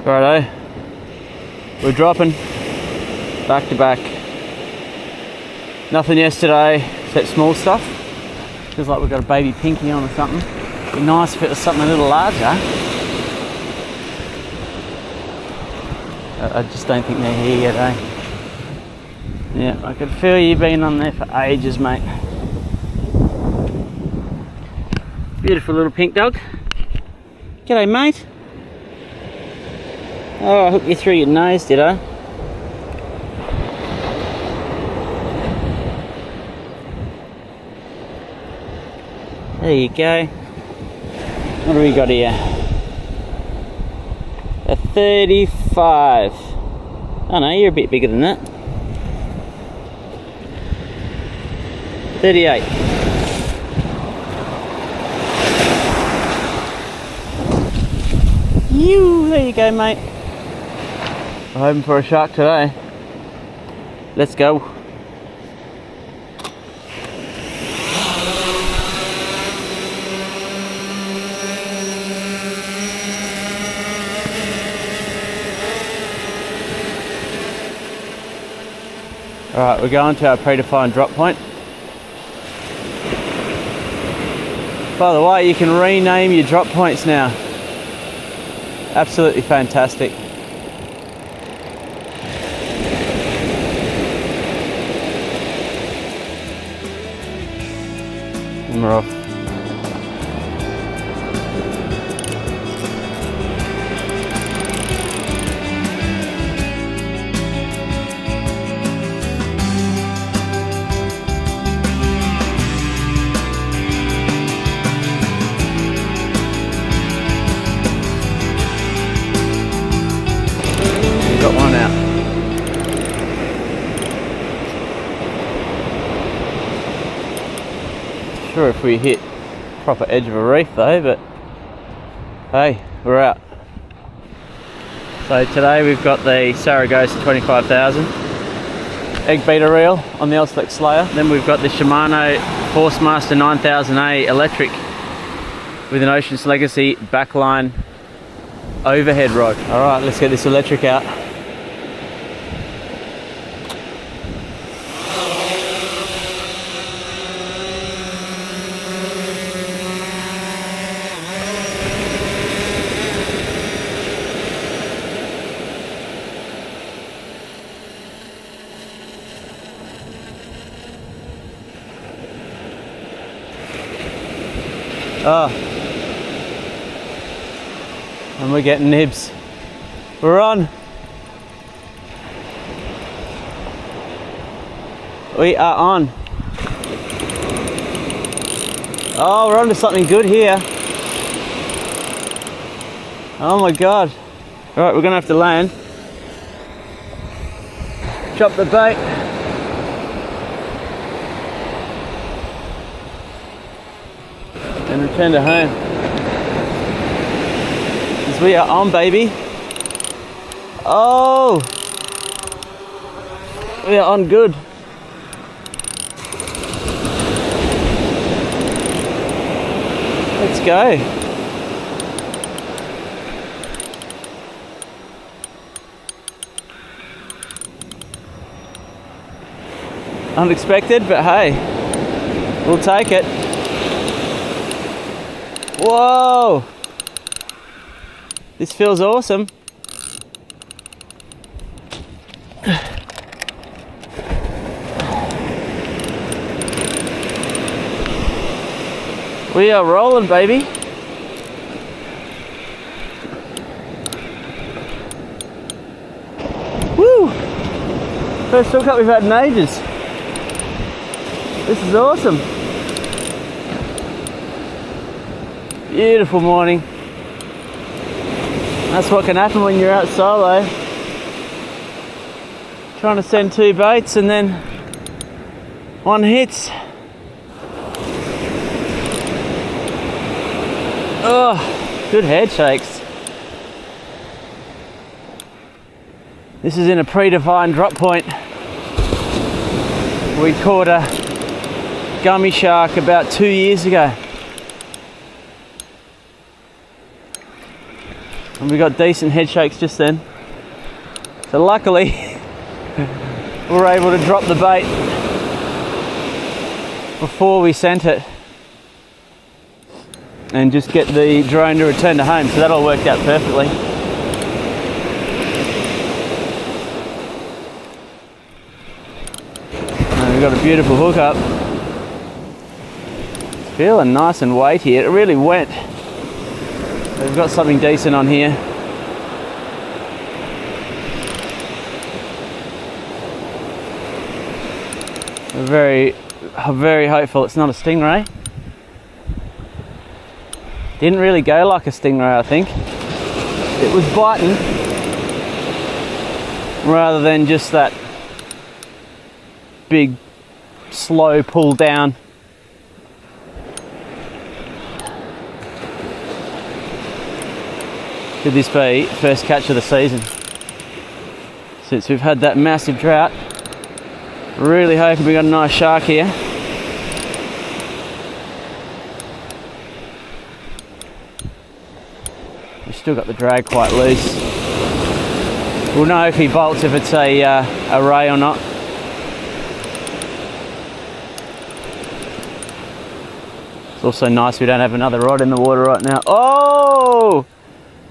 Righto, we're dropping back to back. Nothing yesterday except small stuff. Feels like we've got a baby pinky on or something. It'd be nice if it was something a little larger. I just don't think they're here yet, eh? Yeah, I could feel you being on there for ages, mate. Beautiful little pink dog. G'day, mate. Oh, I hooked you through your nose, did I? There you go. What do we got here? A 35. Oh no, you're a bit bigger than that. 38. There you go, mate. I'm hoping for a shark today. Let's go. Alright, we're going to our predefined drop point. By the way, you can rename your drop points now. Absolutely fantastic. And we're off. Got one out. Sure if we hit proper edge of a reef though, but hey, we're out. So today we've got the Saragossa 25,000 egg beater reel on the Elslex Slayer. Then we've got the Shimano Forcemaster 9000A electric with an Ocean's Legacy backline overhead rod. Alright, let's get this electric out. Oh, and we're getting nibs. We're on. We are on. Oh, we're onto something good here. Oh my God. All right, we're gonna have to land. Chop the bait. And return to home. Because we are on, baby. Oh! We are on good. Let's go. Unexpected, but hey, we'll take it. Whoa! This feels awesome. We are rolling, baby. Woo! First hookup we've had in ages. This is awesome. Beautiful morning. That's what can happen when you're out solo. Trying to send 2 baits and then one hits. Oh, good head shakes. This is in a predefined drop point. We caught a gummy shark about 2 years ago. and we got decent head shakes just then. So luckily we were able to drop the bait before we sent it and just get the drone to return to home, so that all worked out perfectly. And we've got a beautiful hook up. It's feeling nice and weighty. It really went. We've got something decent on here. We're very hopeful it's not a stingray. Didn't really go like a stingray, I think. It was biting rather than just that big slow pull down. Could this be first catch of the season since we've had that massive drought? Really hoping we got a nice shark here. We've still got the drag quite loose. We'll know if he bolts if it's a ray or not. It's also nice we don't have another rod in the water right now. Oh!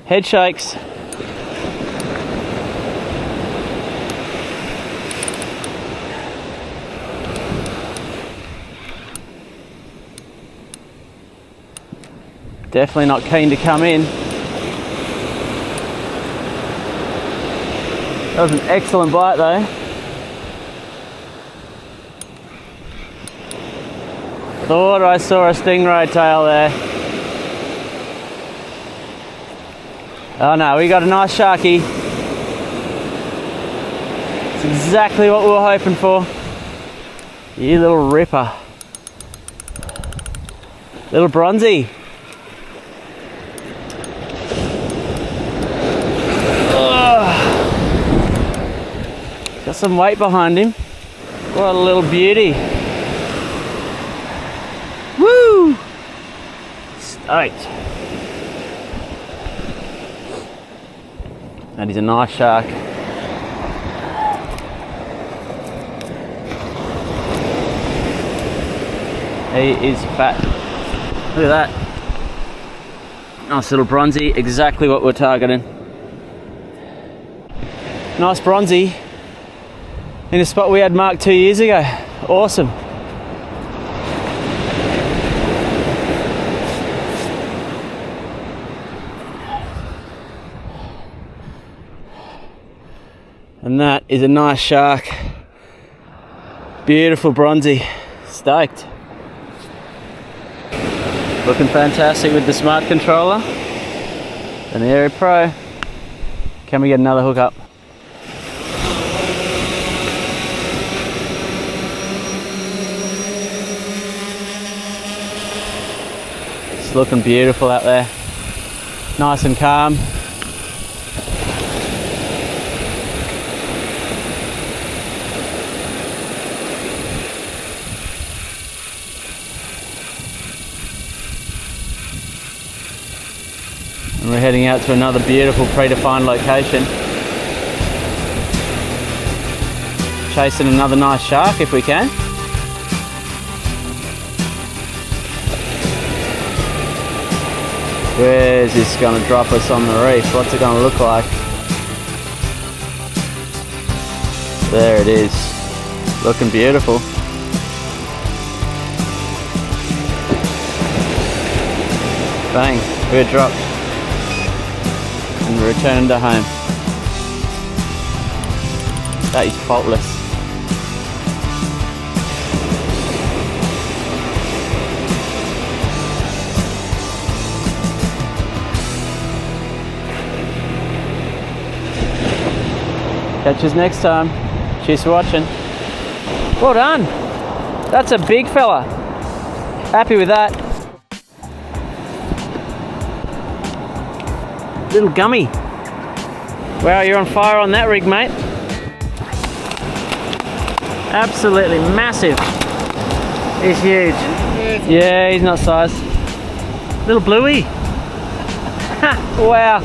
Head shakes. Definitely not keen to come in. That was an excellent bite though. Thought I saw a stingray tail there. Oh no, we got a nice sharky. It's exactly what we were hoping for. You little ripper. Little bronzy. Got some weight behind him. What a little beauty. Woo! Stoked. That is a nice shark. He is fat. Look at that. Nice little bronzy, exactly what we're targeting. Nice bronzy in a spot we had marked 2 years ago. Awesome. And that is a nice shark. Beautiful bronzy. Stoked. Looking fantastic with the smart controller and the Aeroo Pro. Can we get another hook up? It's looking beautiful out there. Nice and calm. And we're heading out to another beautiful predefined location. Chasing another nice shark if we can. Where's this going to drop us on the reef? What's it going to look like? There it is. Looking beautiful. Bang, we're dropped. And return to home. That is faultless. Catch us next time. Cheers for watching. Well done. That's a big fella. Happy with that. Little gummy. Wow, you're on fire on that rig, mate. Absolutely massive. He's huge. Yeah, he's not sized. Little bluey. Wow.